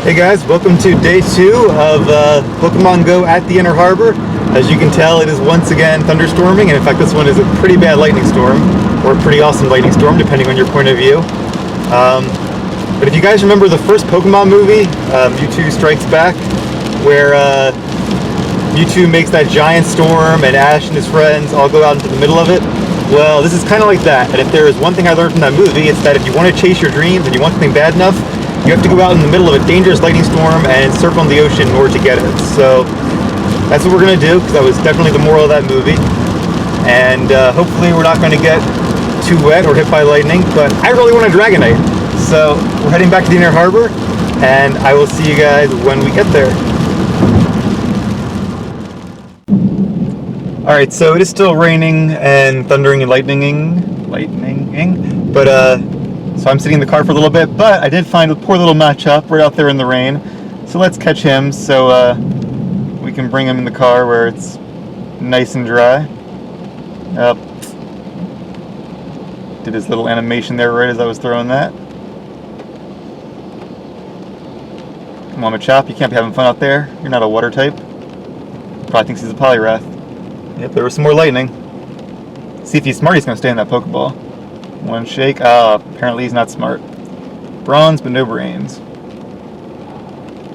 Hey guys, welcome to day 2 of Pokemon Go at the Inner Harbor. As you can tell, it is once again thunderstorming, and in fact this one is a pretty bad lightning storm, or a pretty awesome lightning storm, depending on your point of view. But if you guys remember the first Pokemon movie, Mewtwo Strikes Back, where Mewtwo makes that giant storm and Ash and his friends all go out into the middle of it, well, this is kind of like that. And if there is one thing I learned from that movie, it's that if you want to chase your dreams and you want something bad enough, you have to go out in the middle of a dangerous lightning storm and surf on the ocean in order to get it. So that's what we're going to do, because that was definitely the moral of that movie. And hopefully we're not going to get too wet or hit by lightning, but I really want a Dragonite. So we're heading back to the Inner Harbor, and I will see you guys when we get there. Alright, so it is still raining and thundering and lightninging, but so I'm sitting in the car for a little bit, but I did find a poor little Machop right out there in the rain. So let's catch him so we can bring him in the car where it's nice and dry. Did his little animation there right as I was throwing that. Come on, Machop, you can't be having fun out there. You're not a water type. Probably thinks he's a Poliwrath. Yep, there was some more lightning. See if he's smart, he's going to stay in that Pokeball. One shake. Apparently he's not smart. Bronze, but no brains.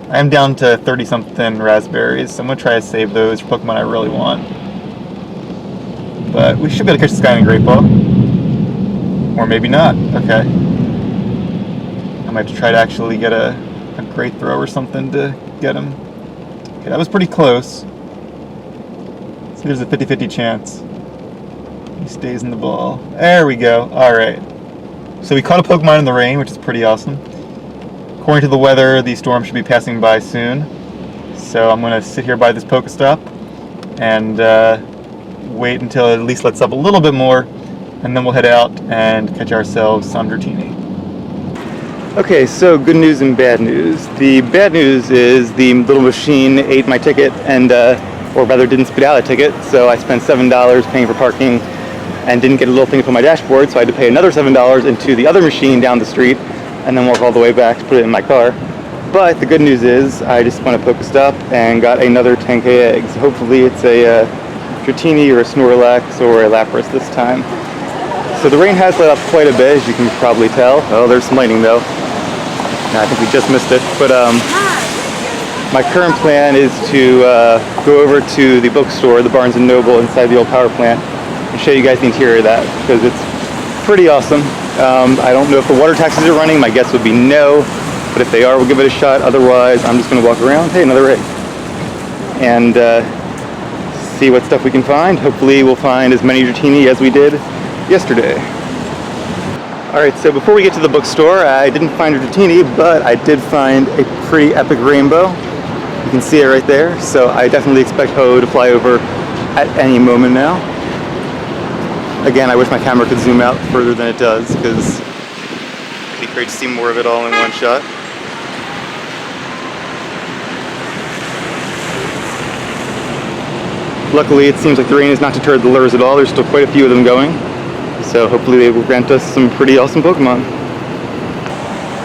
I am down to 30-something raspberries, so I'm going to try to save those for Pokemon I really want. But we should be able to catch this guy in a Great Ball. Or maybe not. Okay. I might have to try to actually get a Great Throw or something to get him. Okay, that was pretty close. So there's a 50-50 chance. He stays in the ball. There we go. Alright. So we caught a Pokemon in the rain, which is pretty awesome. According to the weather, the storm should be passing by soon. So I'm going to sit here by this Pokestop and wait until it at least lets up a little bit more, and then we'll head out and catch ourselves some Dratini. Okay, so good news and bad news. The bad news is the little machine ate my ticket and or rather didn't spit out a ticket, so I spent $7 paying for parking and didn't get a little thing to put on my dashboard, so I had to pay another $7 into the other machine down the street and then walk all the way back to put it in my car. But the good news is I just went to Pokestop and got another 10k eggs. Hopefully it's a Dratini or a Snorlax or a Lapras this time. So the rain has let up quite a bit, as you can probably tell. Oh, there's some lightning though. No, I think we just missed it. But my current plan is to go over to the bookstore, the Barnes & Noble inside the old power plant, and show you guys the interior of that, because it's pretty awesome. I don't know if the water taxis are running. My guess would be no, but if they are, we'll give it a shot. Otherwise, I'm just going to walk around. Hey, another egg. And see what stuff we can find. Hopefully we'll find as many Dratini as we did yesterday. Alright, so before we get to the bookstore, I didn't find a Dratini, but I did find a pretty epic rainbow. You can see it right there, so I definitely expect Ho to fly over at any moment now. Again, I wish my camera could zoom out further than it does, because it'd be great to see more of it all in one shot. Luckily, it seems like the rain has not deterred the lures at all. There's still quite a few of them going, so hopefully they will grant us some pretty awesome Pokemon.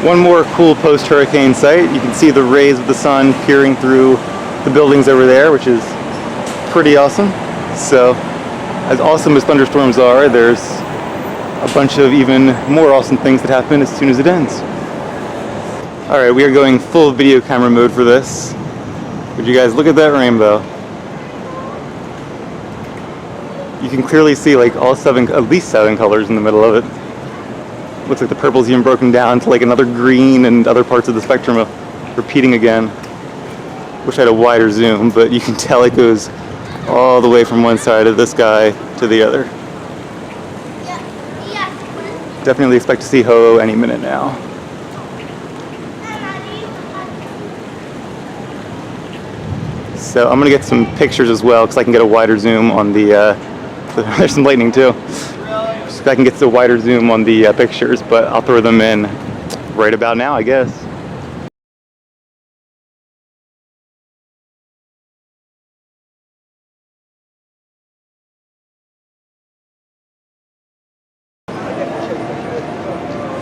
One more cool post-hurricane sight. You can see the rays of the sun peering through the buildings over there, which is pretty awesome. So, as awesome as thunderstorms are, there's a bunch of even more awesome things that happen as soon as it ends. Alright, we are going full video camera mode for this. Would you guys look at that rainbow? You can clearly see like at least seven colors in the middle of it. Looks like the purple's even broken down to like another green, and other parts of the spectrum are repeating again. Wish I had a wider zoom, but you can tell it goes all the way from one side of the sky to the other. Definitely expect to see Ho any minute now. So I'm gonna get some pictures as well, because I can get a wider zoom on the there's some lightning too. So I can get a wider zoom on the pictures, but I'll throw them in right about now, I guess.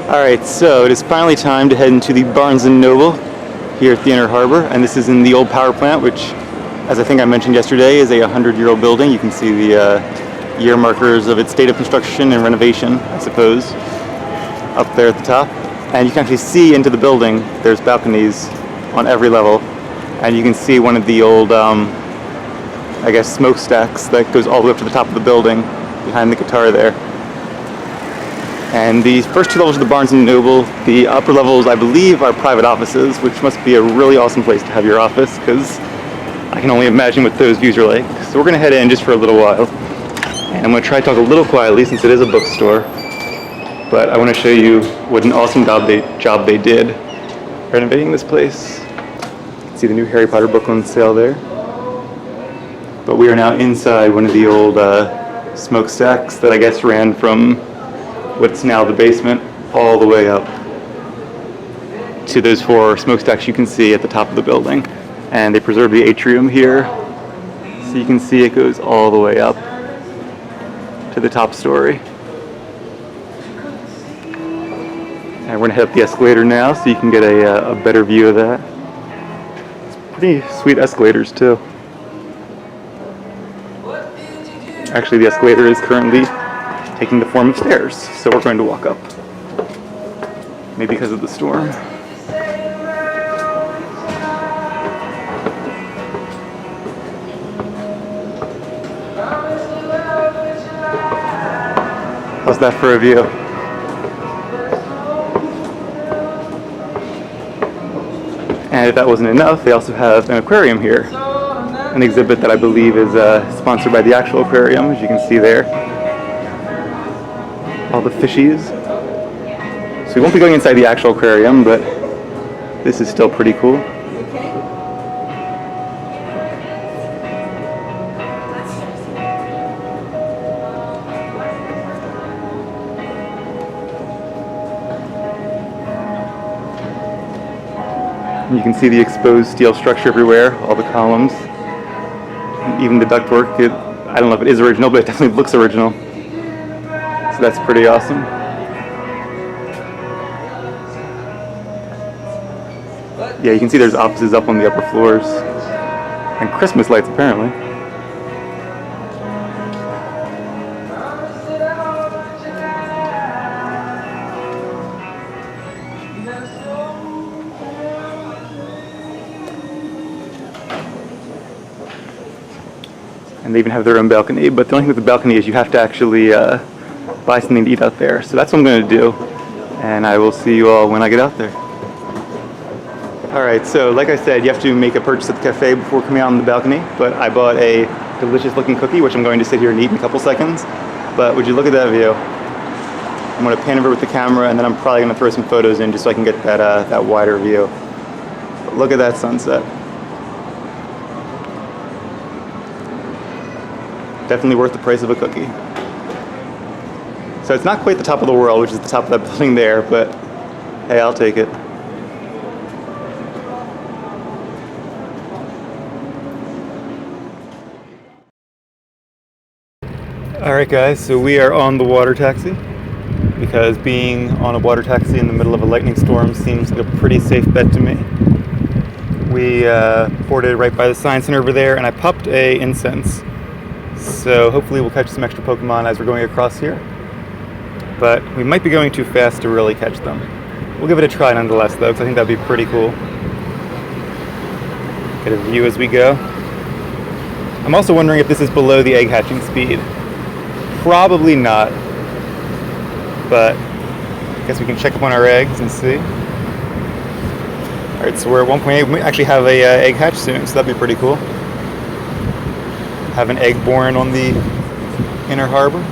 Alright, so it is finally time to head into the Barnes & Noble here at the Inner Harbor, and this is in the old power plant, which, as I think I mentioned yesterday, is a 100-year-old building. You can see the year markers of its state of construction and renovation, I suppose, up there at the top. And you can actually see into the building. There's balconies on every level, and you can see one of the old, I guess, smokestacks that goes all the way up to the top of the building behind the guitar there. And the first 2 levels of the Barnes & Noble, the upper levels, I believe, are private offices, which must be a really awesome place to have your office, because I can only imagine what those views are like. So we're going to head in just for a little while, and I'm going to try to talk a little quietly since it is a bookstore, but I want to show you what an awesome job they did renovating this place. You can see the new Harry Potter book on sale there. But we are now inside one of the old smokestacks that I guess ran from what's now the basement all the way up to those 4 smokestacks you can see at the top of the building. And they preserved the atrium here, so you can see it goes all the way up to the top story. And we're gonna head up the escalator now so you can get a better view of that. It's pretty sweet escalators too. Actually, the escalator is currently taking the form of stairs, so we're going to walk up. Maybe because of the storm. How's that for a view? And if that wasn't enough, they also have an aquarium here. An exhibit that I believe is sponsored by the actual aquarium, as you can see there. All the fishies. So we won't be going inside the actual aquarium, but this is still pretty cool. And you can see the exposed steel structure everywhere, all the columns, and even the ductwork. I don't know if it is original, but it definitely looks original. So that's pretty awesome. Yeah, you can see there's offices up on the upper floors. And Christmas lights, apparently. And they even have their own balcony, but the only thing with the balcony is you have to actually buy something to eat out there. So that's what I'm going to do, and I will see you all when I get out there. Alright, so like I said, you have to make a purchase at the cafe before coming out on the balcony, but I bought a delicious looking cookie, which I'm going to sit here and eat in a couple seconds. But would you look at that view? I'm going to pan over with the camera, and then I'm probably going to throw some photos in just so I can get that wider view. But look at that sunset. Definitely worth the price of a cookie. So it's not quite the top of the world, which is the top of that building there, but hey, I'll take it. Alright guys, so we are on the water taxi, because being on a water taxi in the middle of a lightning storm seems like a pretty safe bet to me. We boarded right by the science center over there, and I popped a incense. So hopefully we'll catch some extra Pokemon as we're going across here. But we might be going too fast to really catch them. We'll give it a try nonetheless though, because I think that'd be pretty cool. Get a view as we go. I'm also wondering if this is below the egg hatching speed. Probably not. But I guess we can check up on our eggs and see. Alright, so we're at 1.8. We might actually have a egg hatch soon, so that'd be pretty cool. Have an egg born on the Inner Harbor.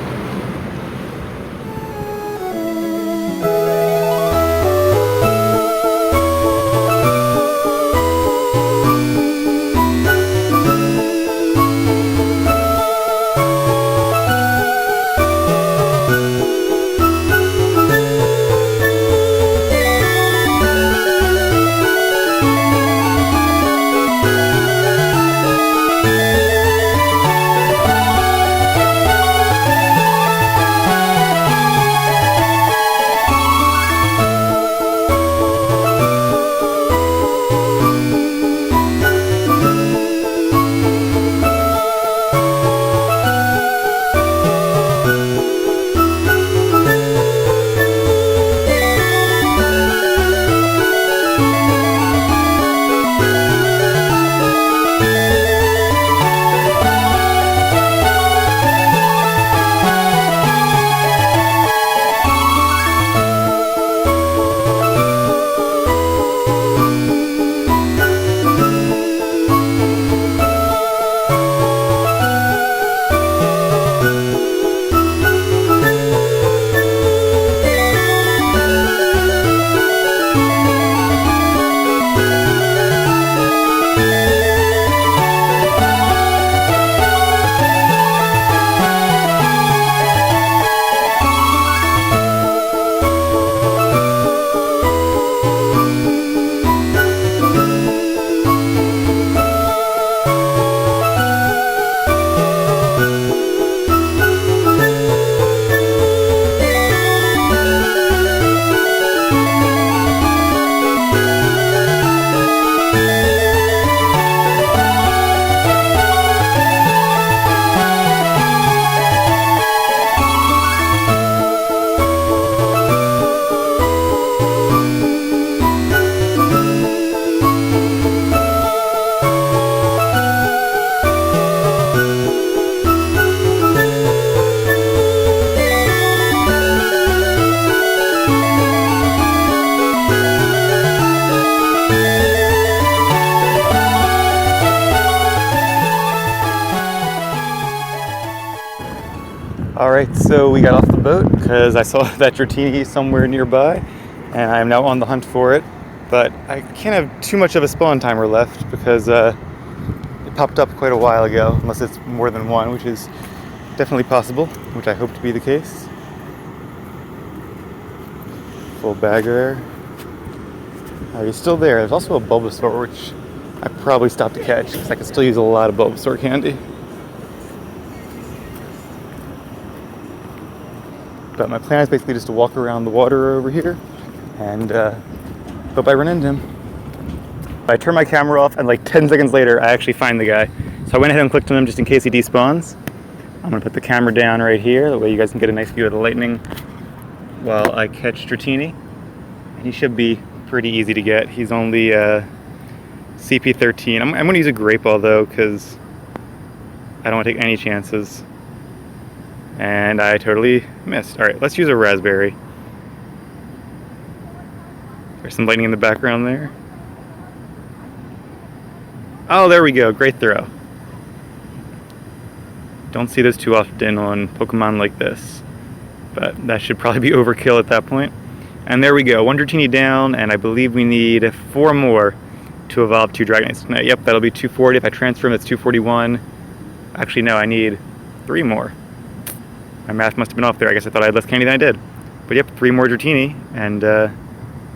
Alright, so we got off the boat because I saw that Dratini somewhere nearby, and I am now on the hunt for it. But I can't have too much of a spawn timer left because it popped up quite a while ago, unless it's more than one, which is definitely possible, which I hope to be the case. Full bag there. Oh, he's still there. There's also a Bulbasaur, which I probably stopped to catch because I could still use a lot of Bulbasaur candy. But my plan is basically just to walk around the water over here and hope I run into him. I turn my camera off and like 10 seconds later I actually find the guy. So I went ahead and clicked on him just in case he despawns. I'm going to put the camera down right here, that way you guys can get a nice view of the lightning while I catch Dratini. And he should be pretty easy to get. He's only CP 13. I'm going to use a Great Ball though because I don't want to take any chances. And I totally missed. Alright, let's use a Raspberry. There's some lightning in the background there. Oh, there we go. Great throw. Don't see this too often on Pokemon like this. But that should probably be overkill at that point. And there we go. One Dratini down, and I believe we need 4 more to evolve 2 Dragonites. Now, yep, that'll be 240. If I transfer them, that's 241. Actually, no, I need 3 more. My math must have been off there. I guess I thought I had less candy than I did. But yep, 3 more Dratini, and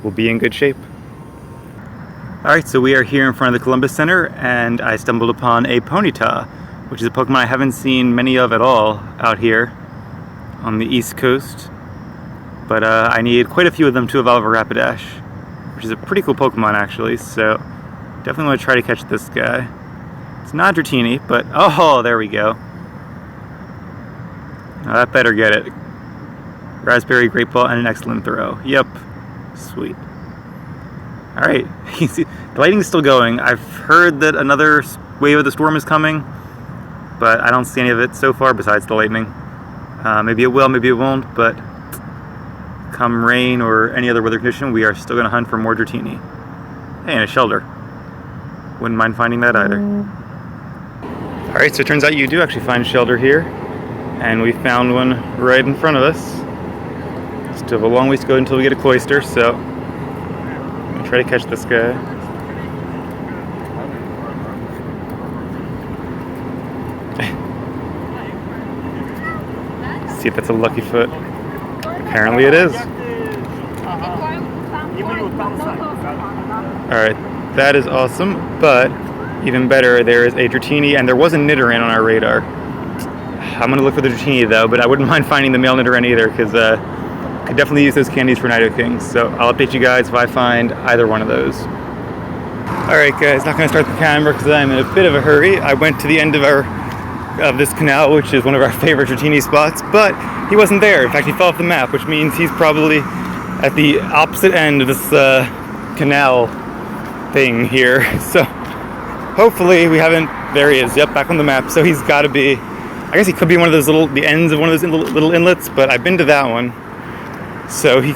we'll be in good shape. Alright, so we are here in front of the Columbus Center, and I stumbled upon a Ponyta, which is a Pokemon I haven't seen many of at all out here on the East Coast. But I need quite a few of them to evolve a Rapidash, which is a pretty cool Pokemon actually, so definitely want to try to catch this guy. It's not Dratini, but oh, there we go. Now that better get it. Raspberry, Great Ball, and an excellent throw. Yep. Sweet. Alright. The lightning's still going. I've heard that another wave of the storm is coming, but I don't see any of it so far besides the lightning. Maybe it will, maybe it won't, but come rain or any other weather condition, we are still going to hunt for more Dratini. Hey, and a Shelter. Wouldn't mind finding that either. Alright, so it turns out you do actually find a Shelter here. And we found one right in front of us. Still have a long ways to go until we get a Cloyster, so I'm gonna try to catch this guy. See if that's a lucky foot. Apparently it is. Alright, that is awesome, but even better, there is a Dratini, and there was a Nidoran on our radar. I'm going to look for the Dratini though, but I wouldn't mind finding the male Nidoran either, because I could definitely use those candies for Nidokings. So I'll update you guys if I find either one of those. Alright guys, not going to start the camera because I'm in a bit of a hurry. I went to the end of this canal, which is one of our favorite Dratini spots, but he wasn't there. In fact, he fell off the map, which means he's probably at the opposite end of this canal thing here. So hopefully we haven't... There he is. Yep, back on the map. So he's got to be... I guess he could be one of those the ends of one of those little inlets, but I've been to that one. So I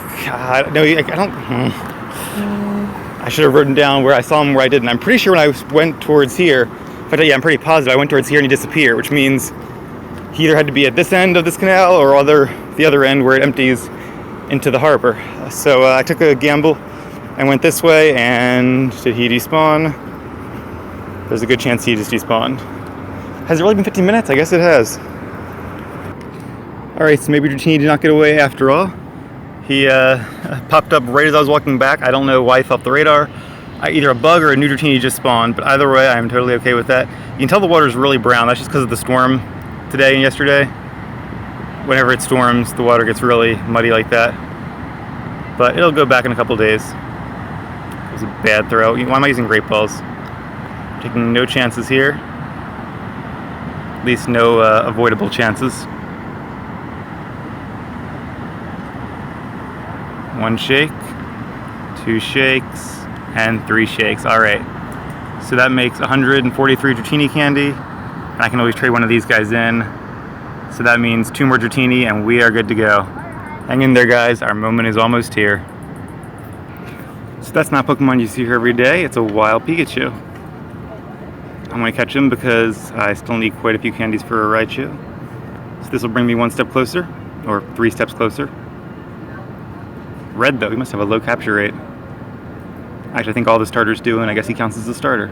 should have written down where I saw him, where I didn't. I'm pretty sure when I went towards here, in fact, yeah, I'm pretty positive I went towards here and he disappeared, which means he either had to be at this end of this canal or the other end where it empties into the harbor. So I took a gamble and went this way, and did he despawn? There's a good chance he just despawned. Has it really been 15 minutes? I guess it has. Alright, so maybe Dratini did not get away after all. He popped up right as I was walking back. I don't know why he fell off the radar. Either a bug or a new Dratini just spawned, but either way, I'm totally okay with that. You can tell the water is really brown. That's just because of the storm today and yesterday. Whenever it storms, the water gets really muddy like that. But it'll go back in a couple days. It was a bad throw. Why am I using Great Balls? Taking no chances here. At least no avoidable chances. 1 shake, 2 shakes, and 3 shakes. Alright, so that makes 143 Dratini candy. And I can always trade one of these guys in. So that means 2 more Dratini and we are good to go. Hang in there guys, our moment is almost here. So that's not Pokemon you see here every day, it's a wild Pikachu. I'm going to catch him because I still need quite a few candies for a Raichu. So this will bring me one step closer, or 3 steps closer. Red though, he must have a low capture rate. Actually, I think all the starters do, and I guess he counts as a starter.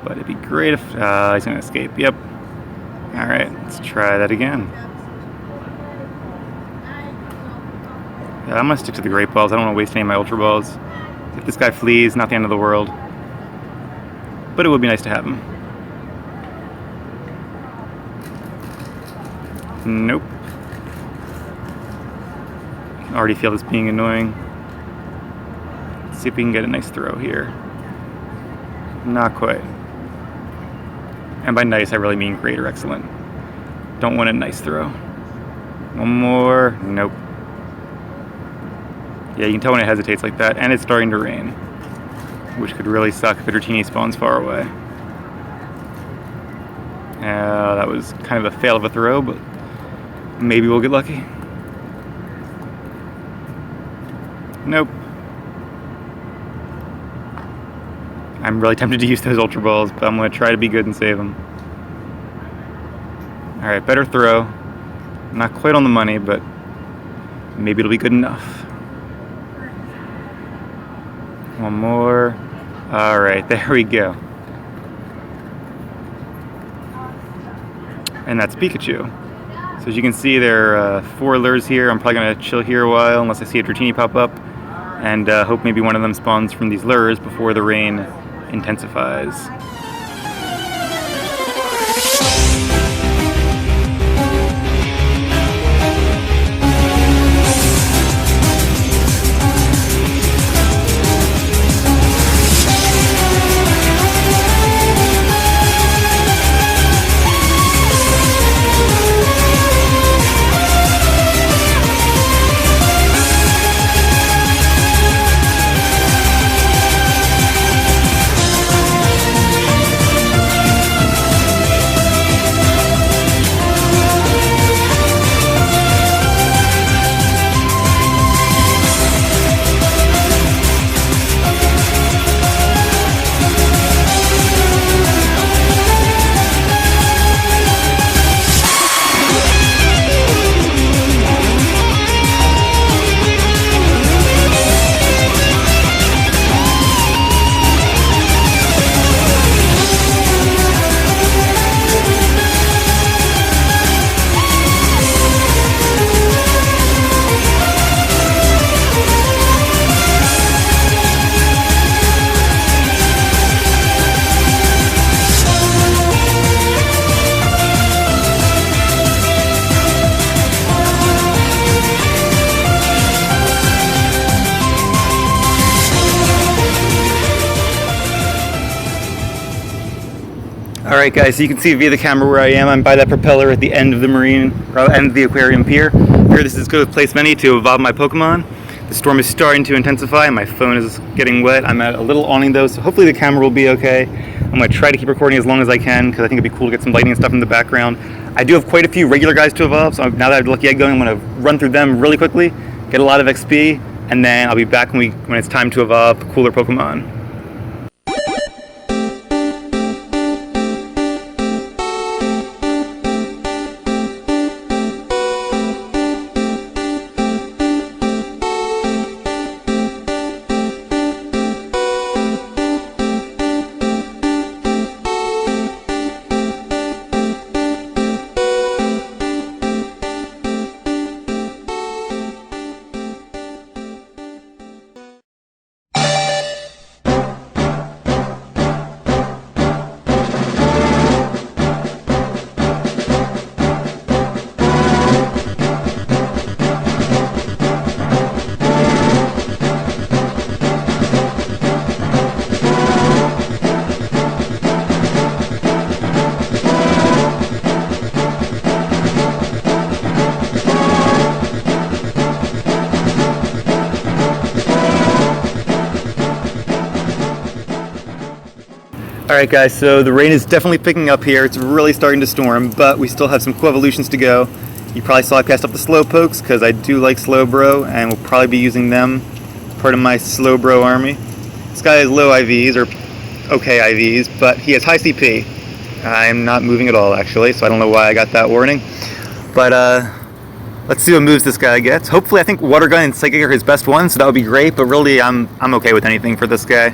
But it'd be great if, he's gonna escape, yep. All right, let's try that again. Yeah, I'm gonna stick to the great balls. I don't wanna waste any of my ultra balls. If this guy flees, not the end of the world. But it would be nice to have him. Nope. I can already feel this being annoying. Let's see if we can get a nice throw here. Not quite. And by nice, I really mean great or excellent. Don't want a nice throw. One more. Nope. Yeah, you can tell when it hesitates like that, and it's starting to rain, which could really suck if Dratini spawns far away. That was kind of a fail of a throw, but maybe we'll get lucky. Nope. I'm really tempted to use those Ultra Balls, but I'm going to try to be good and save them. Alright, better throw. Not quite on the money, but maybe it'll be good enough. One more. Alright, there we go. And that's Pikachu. So as you can see, there are 4 lures here. I'm probably going to chill here a while unless I see a Dratini pop up, and hope maybe one of them spawns from these lures before the rain intensifies. Alright guys, so you can see via the camera where I am. I'm by that propeller at the end of the marine, or end of the aquarium pier. Here, this is go to place many to evolve my Pokemon. The storm is starting to intensify and my phone is getting wet. I'm at a little awning though, so hopefully the camera will be okay. I'm going to try to keep recording as long as I can because I think it'd be cool to get some lighting and stuff in the background. I do have quite a few regular guys to evolve, so now that I have the Lucky Egg going, I'm going to run through them really quickly, get a lot of XP, and then I'll be back when it's time to evolve the cooler Pokemon. Alright guys, so the rain is definitely picking up here. It's really starting to storm, but we still have some cool evolutions to go. You probably saw I passed up the Slowpokes because I do like Slowbro, and we'll probably be using them, part of my Slowbro army. This guy has low IVs, or okay IVs, but he has high CP. I'm not moving at all actually, so I don't know why I got that warning. But let's see what moves this guy gets. Hopefully, I think Water Gun and Psychic are his best ones, so that would be great. But really, I'm okay with anything for this guy.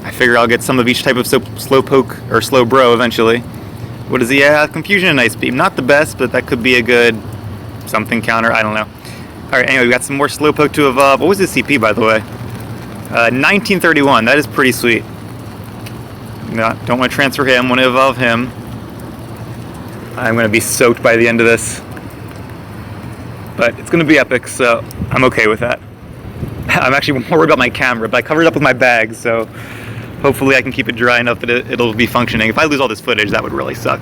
I figure I'll get some of each type of Slowpoke or Slowbro eventually. What does he have? Confusion and Ice Beam. Not the best, but that could be a good something counter. I don't know. Alright, anyway, we got some more Slowpoke to evolve. What was his CP, by the way? 1931. That is pretty sweet. No, don't want to transfer him. Want to evolve him. I'm going to be soaked by the end of this. But it's going to be epic, so I'm okay with that. I'm actually more worried about my camera, but I covered it up with my bag, so hopefully I can keep it dry enough that it'll be functioning. If I lose all this footage, that would really suck.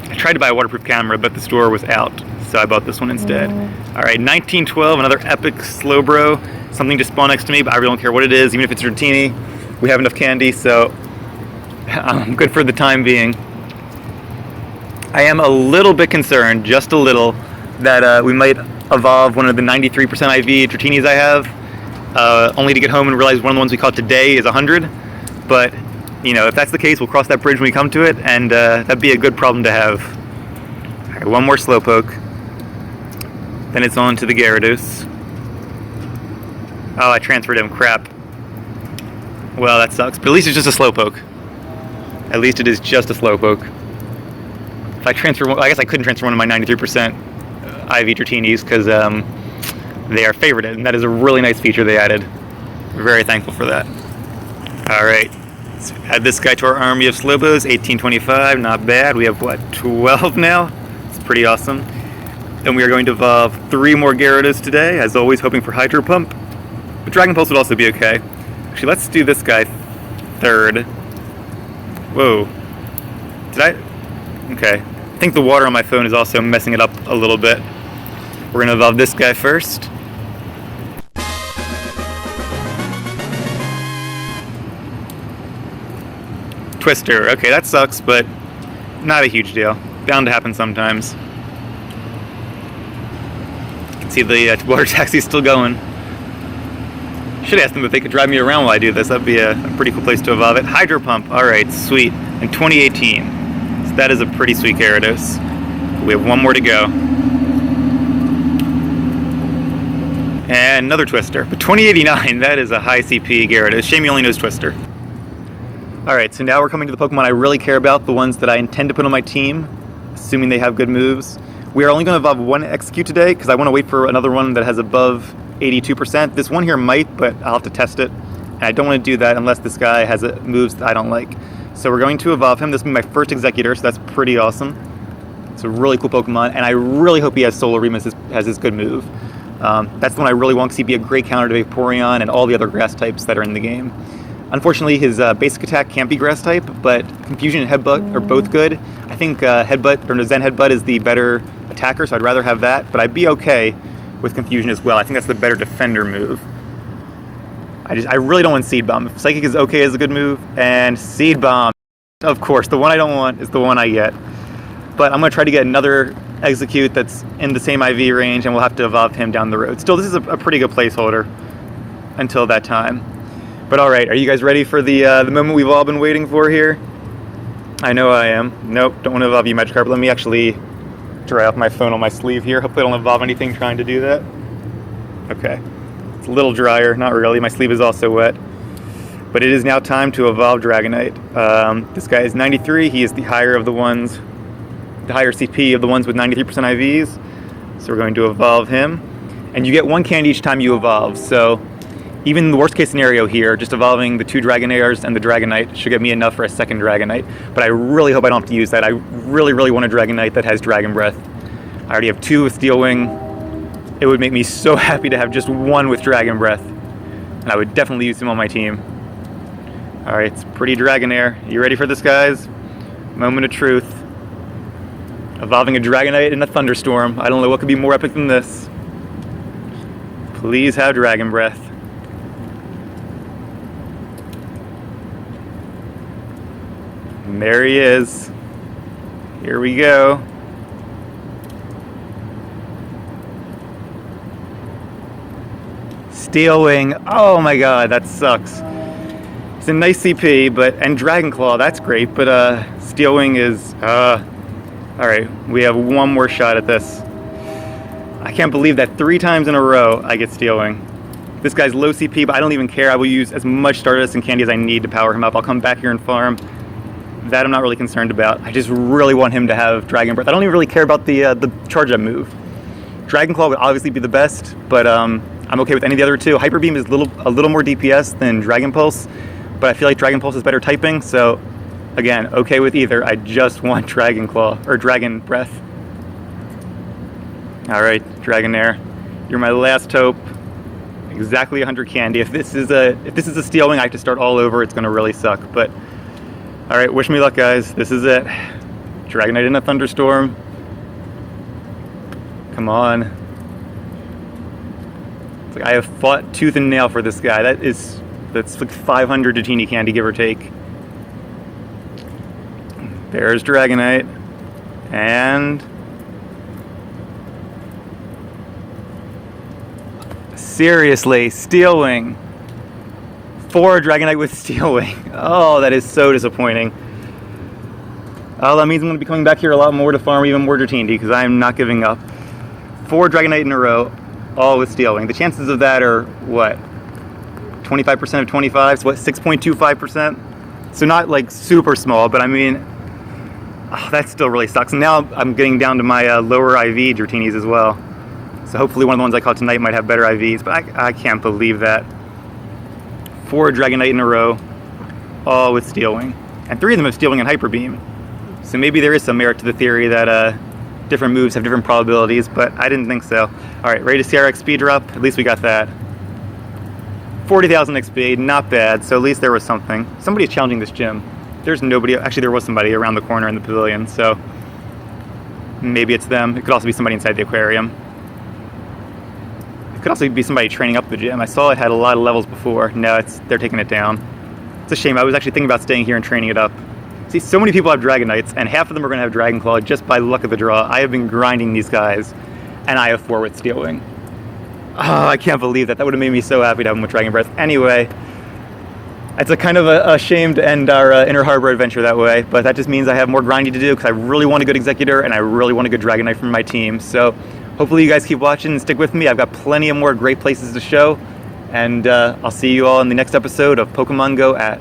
I tried to buy a waterproof camera, but the store was out, so I bought this one instead. Alright, 1912, another epic Slowbro. Something just spawned next to me, but I really don't care what it is, even if it's Dratini. We have enough candy, so I'm good for the time being. I am a little bit concerned, just a little, that we might evolve one of the 93% IV Dratinis I have, only to get home and realize one of the ones we caught today is 100. But, you know, if that's the case, we'll cross that bridge when we come to it, and that'd be a good problem to have. Alright, one more Slowpoke. Then it's on to the Gyarados. Oh, I transferred him. Crap. Well, that sucks. But at least it's just a Slowpoke. At least it is just a Slowpoke. If I transfer one, I guess I couldn't transfer one of my 93% IV Dratinis because they are favorited, and that is a really nice feature they added. We're very thankful for that. Alright, let's add this guy to our army of Slowbos. 1825, not bad. We have, what, 12 now? It's pretty awesome. And we are going to evolve 3 more Gyarados today, as always, hoping for Hydro Pump. But Dragon Pulse would also be okay. Actually, let's do this guy third. Whoa. Did I? Okay. I think the water on my phone is also messing it up a little bit. We're going to evolve this guy first. Twister. Okay, that sucks, but not a huge deal. Bound to happen sometimes. You can see the water taxi is still going. Should ask them if they could drive me around while I do this. That'd be a pretty cool place to evolve it. Hydro Pump. Alright, sweet. In 2018. So that is a pretty sweet Gyarados. We have one more to go. And another Twister. But 2089, that is a high CP Gyarados. Shame he only knows Twister. Alright, so now we're coming to the Pokemon I really care about, the ones that I intend to put on my team, assuming they have good moves. We are only going to evolve one Exeggutor today, because I want to wait for another one that has above 82%. This one here might, but I'll have to test it. And I don't want to do that unless this guy has moves that I don't like. So we're going to evolve him. This will be my first Exeggutor, so that's pretty awesome. It's a really cool Pokemon, and I really hope he has Solarime as his good move. That's the one I really want, because he'd be a great counter to Vaporeon and all the other grass types that are in the game. Unfortunately, his basic attack can't be grass type, but Confusion and Headbutt are both good. I think Headbutt, or Zen Headbutt, is the better attacker, so I'd rather have that, but I'd be okay with Confusion as well. I think that's the better defender move. I really don't want Seed Bomb. Psychic is okay as a good move, and Seed Bomb, of course, the one I don't want is the one I get. But I'm going to try to get another Exeggutor that's in the same IV range, and we'll have to evolve him down the road. Still, this is a pretty good placeholder until that time. But alright, are you guys ready for the moment we've all been waiting for here? I know I am. Nope, don't want to evolve you, Magikarp. Let me actually dry off my phone on my sleeve here. Hopefully I don't evolve anything trying to do that. Okay. It's a little drier, not really. My sleeve is also wet. But it is now time to evolve Dragonite. This guy is 93. He is the higher of the ones, the higher CP of the ones with 93% IVs. So we're going to evolve him. And you get one candy each time you evolve, so even in the worst case scenario here, just evolving the 2 Dragonairs and the Dragonite should get me enough for a second Dragonite. But I really hope I don't have to use that. I really, really want a Dragonite that has Dragon Breath. I already have 2 with Steel Wing. It would make me so happy to have just 1 with Dragon Breath. And I would definitely use him on my team. Alright, it's pretty Dragonair. You ready for this, guys? Moment of truth. Evolving a Dragonite in a thunderstorm. I don't know what could be more epic than this. Please have Dragon Breath. And there he is. Here we go. Steel Wing. Oh my god, that sucks. It's a nice CP, and Dragon Claw, that's great, but Steel Wing is, alright, we have one more shot at this. I can't believe that 3 times in a row I get Steel Wing. This guy's low CP, but I don't even care. I will use as much Stardust and candy as I need to power him up. I'll come back here and farm. That I'm not really concerned about. I just really want him to have Dragon Breath. I don't even really care about the Charge Up move. Dragon Claw would obviously be the best, but I'm okay with any of the other two. Hyper Beam is a little more DPS than Dragon Pulse, but I feel like Dragon Pulse is better typing, so again, okay with either. I just want Dragon Claw, or Dragon Breath. Alright, Dragonair, you're my last hope. Exactly 100 candy. If this is a Steel Wing, I have to start all over. It's gonna really suck, but alright, wish me luck, guys. This is it. Dragonite in a Thunderstorm. Come on. It's like I have fought tooth and nail for this guy. That's like 500 Dratini candy, give or take. There's Dragonite. And seriously, Steel Wing. 4 Dragonite with Steel Wing. Oh, that is so disappointing. Oh, that means I'm going to be coming back here a lot more to farm even more Dratini, because I am not giving up. 4 Dragonite in a row, all with Steel Wing. The chances of that are, what, 25% of 25, so what, 6.25%? So not like super small, but I mean, that still really sucks. And now I'm getting down to my lower IV Dratinis as well. So hopefully one of the ones I caught tonight might have better IVs, but I can't believe that. 4 Dragonite in a row, all with Steel Wing. And 3 of them have Steel Wing and Hyper Beam. So maybe there is some merit to the theory that different moves have different probabilities, but I didn't think so. Alright, ready to see our XP drop? At least we got that. 40,000 XP, not bad, so at least there was something. Somebody's challenging this gym. There's nobody, actually there was somebody around the corner in the pavilion, so maybe it's them. It could also be somebody inside the aquarium. It could also be somebody training up the gym. I saw it had a lot of levels before. No, they're taking it down. It's a shame. I was actually thinking about staying here and training it up. See, so many people have Dragonites, and half of them are going to have Dragon Claw just by luck of the draw. I have been grinding these guys, and I have 4 with Steel Wing. Oh, I can't believe that. That would have made me so happy to have them with Dragon Breath. Anyway, it's a kind of a shame to end our Inner Harbor adventure that way, but that just means I have more grinding to do, because I really want a good Exeggutor, and I really want a good Dragonite from my team. So hopefully you guys keep watching and stick with me. I've got plenty of more great places to show, and I'll see you all in the next episode of Pokemon Go at